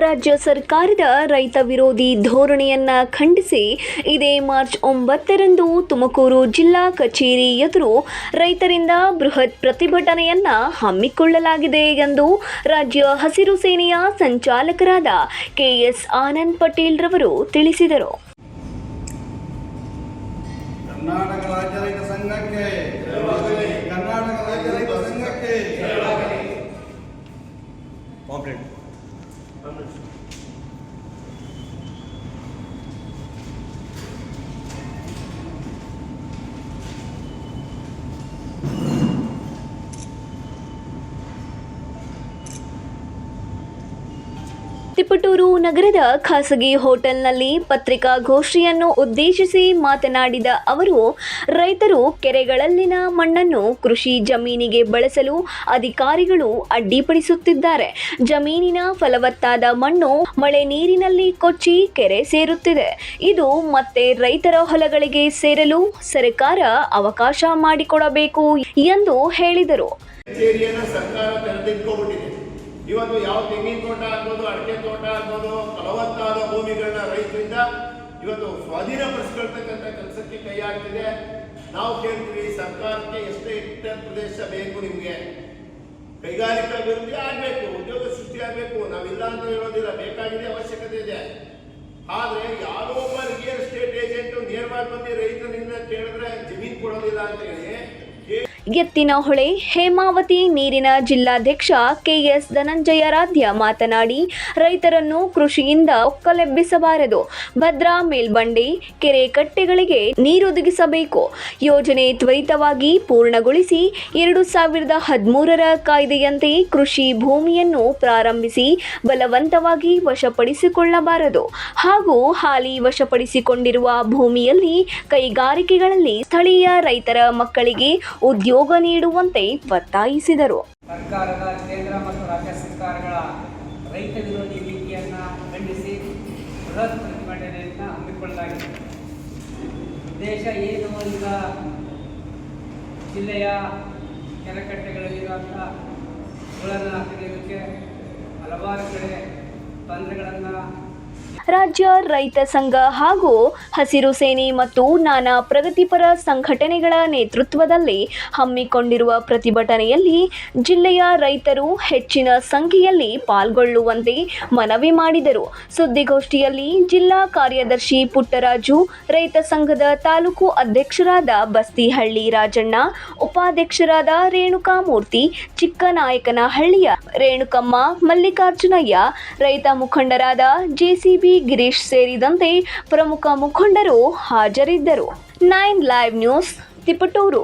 ರಾಜ್ಯ ಸರ್ಕಾರದ ರೈತ ವಿರೋಧಿ ಧೋರಣೆಯನ್ನ ಖಂಡಿಸಿ ಇದೇ ಮಾರ್ಚ್ 9ರಂದು ತುಮಕೂರು ಜಿಲ್ಲಾ ಕಚೇರಿ ಎದುರು ರೈತರಿಂದ ಬೃಹತ್ ಪ್ರತಿಭಟನೆಯನ್ನ ಹಮ್ಮಿಕೊಳ್ಳಲಾಗಿದೆ ಎಂದು ರಾಜ್ಯ ಹಸಿರು ಸೇನೆಯ ಸಂಚಾಲಕರಾದ ಕೆಎಸ್ ಆನಂದ್ ಪಟೇಲ್ ರವರು ತಿಳಿಸಿದರು. ಕರ್ನಾಟಕ ರಾಜ್ಯ ರೈತ ಸಂಘಕ್ಕೆ ತಿಪಟೂರು ನಗರದ ಖಾಸಗಿ ಹೋಟೆಲ್ನಲ್ಲಿ ಪತ್ರಿಕಾಗೋಷ್ಠಿಯನ್ನು ಉದ್ದೇಶಿಸಿ ಮಾತನಾಡಿದ ಅವರು, ರೈತರು ಕೆರೆಗಳಲ್ಲಿನ ಮಣ್ಣನ್ನು ಕೃಷಿ ಜಮೀನಿಗೆ ಬಳಸಲು ಅಧಿಕಾರಿಗಳು ಅಡ್ಡಿಪಡಿಸುತ್ತಿದ್ದಾರೆ. ಜಮೀನಿನ ಫಲವತ್ತಾದ ಮಣ್ಣು ಮಳೆ ನೀರಿನಲ್ಲಿ ಕೊಚ್ಚಿ ಕೆರೆ ಸೇರುತ್ತಿದೆ. ಇದು ಮತ್ತೆ ರೈತರ ಹೊಲಗಳಿಗೆ ಸೇರಲು ಸರ್ಕಾರ ಅವಕಾಶ ಮಾಡಿಕೊಡಬೇಕು ಎಂದು ಹೇಳಿದರು. ಇವತ್ತು ಯಾವ ತೆಂಗಿನ ತೋಟ ಆಗ್ಬೋದು, ಅಡಿಕೆ ತೋಟ ಆಗ್ಬೋದು, ಫಲವತ್ತಾದ ಭೂಮಿಗಳನ್ನ ರೈತರಿಂದ ಇವತ್ತು ಸ್ವಾಧೀನಪಡಿಸ್ಕೊಳ್ತಕ್ಕಂಥ ಕೆಲಸಕ್ಕೆ ಕೈ ಹಾಕ್ತಿದೆ. ನಾವು ಕೇಳ್ತೀವಿ, ಸರ್ಕಾರಕ್ಕೆ ಎಷ್ಟೇ ಹೆಕ್ಟೇರ್ ಪ್ರದೇಶ ಬೇಕು, ನಿಮಗೆ ಕೈಗಾರಿಕಾ ಅಭಿವೃದ್ಧಿ ಆಗಬೇಕು, ಉದ್ಯೋಗ ಸೃಷ್ಟಿ ಆಗಬೇಕು, ನಾವಿಲ್ಲ ಅಂತ ಹೇಳೋದಿಲ್ಲ, ಬೇಕಾಗಿದೆ, ಅವಶ್ಯಕತೆ ಇದೆ. ಆದರೆ ಯಾರೋ ಒಬ್ಬ ರಿಯಲ್ ಎಸ್ಟೇಟ್ ಏಜೆಂಟ್ ನೇರವಾಗಿ ಬಂದು ರೈತರಿಂದ ಕೇಳಿದ್ರೆ ಜಮೀನು ಕೊಡೋದಿಲ್ಲ ಅಂತ ಹೇಳಿ ಎತ್ತಿನಹೊಳೆ ಹೇಮಾವತಿ ನೀರಿನ ಜಿಲ್ಲಾಧ್ಯಕ್ಷ ಕೆಎಸ್ ಧನಂಜಯರಾಧ್ಯ ಮಾತನಾಡಿ, ರೈತರನ್ನು ಕೃಷಿಯಿಂದ ಒಕ್ಕಲೆಬ್ಬಿಸಬಾರದು. ಭದ್ರಾ ಮೇಲ್ಬಂಡೆ ಕೆರೆ ಕಟ್ಟೆಗಳಿಗೆ ನೀರೊದಗಿಸಬೇಕು. ಯೋಜನೆ ತ್ವರಿತವಾಗಿ ಪೂರ್ಣಗೊಳಿಸಿ 2013ರ ಕಾಯ್ದೆಯಂತೆ ಕೃಷಿ ಭೂಮಿಯನ್ನು ಪ್ರಾರಂಭಿಸಿ ಬಲವಂತವಾಗಿ ವಶಪಡಿಸಿಕೊಳ್ಳಬಾರದು ಹಾಗೂ ಹಾಲಿ ವಶಪಡಿಸಿಕೊಂಡಿರುವ ಭೂಮಿಯಲ್ಲಿ ಕೈಗಾರಿಕೆಗಳಲ್ಲಿ ಸ್ಥಳೀಯ ರೈತರ ಮಕ್ಕಳಿಗೆ ಉದ್ಯೋಗ ನೀಡುವಂತೆ ಒತ್ತಾಯಿಸಿದರು. ಸರ್ಕಾರದ ಕೇಂದ್ರ ಮತ್ತು ರಾಜ್ಯ ಸರ್ಕಾರಗಳ ರೈತ ವಿರೋಧಿ ನೀತಿಯನ್ನು ಖಂಡಿಸಿ ಬೃಹತ್ ಪ್ರತಿಭಟನೆಯನ್ನು ಹಮ್ಮಿಕೊಳ್ಳಲಾಗಿದೆ. ದೇಶ ಏನು ಈಗ ಜಿಲ್ಲೆಯ ಕೆರೆಕಟ್ಟೆಗಳಲ್ಲಿರುವಂಥ ಹುಳನ್ನು ತೆಗೆಯೋದಕ್ಕೆ ಹಲವಾರು ಕಡೆ ತೊಂದರೆಗಳನ್ನು ರಾಜ್ಯ ರೈತ ಸಂಘ ಹಾಗೂ ಹಸಿರು ಸೇನೆ ಮತ್ತು ನಾನಾ ಪ್ರಗತಿಪರ ಸಂಘಟನೆಗಳ ನೇತೃತ್ವದಲ್ಲಿ ಹಮ್ಮಿಕೊಂಡಿರುವ ಪ್ರತಿಭಟನೆಯಲ್ಲಿ ಜಿಲ್ಲೆಯ ರೈತರು ಹೆಚ್ಚಿನ ಸಂಖ್ಯೆಯಲ್ಲಿ ಪಾಲ್ಗೊಳ್ಳುವಂತೆ ಮನವಿ ಮಾಡಿದರು. ಸುದ್ದಿಗೋಷ್ಠಿಯಲ್ಲಿ ಜಿಲ್ಲಾ ಕಾರ್ಯದರ್ಶಿ ಪುಟ್ಟರಾಜು, ರೈತ ಸಂಘದ ತಾಲೂಕು ಅಧ್ಯಕ್ಷರಾದ ಬಸ್ತಿಹಳ್ಳಿ ರಾಜಣ್ಣ, ಉಪಾಧ್ಯಕ್ಷರಾದ ರೇಣುಕಾಮೂರ್ತಿ, ಚಿಕ್ಕನಾಯಕನಹಳ್ಳಿಯ ರೇಣುಕಮ್ಮ, ಮಲ್ಲಿಕಾರ್ಜುನಯ್ಯ, ರೈತ ಮುಖಂಡರಾದ ಜೆಸಿಬಿ ಗಿರೀಶ್ ಸೇರಿದಂತೆ ಪ್ರಮುಖ ಮುಖಂಡರು ಹಾಜರಿದ್ದರು. 9 ಲೈವ್ ನ್ಯೂಸ್, ತಿಪಟೂರು.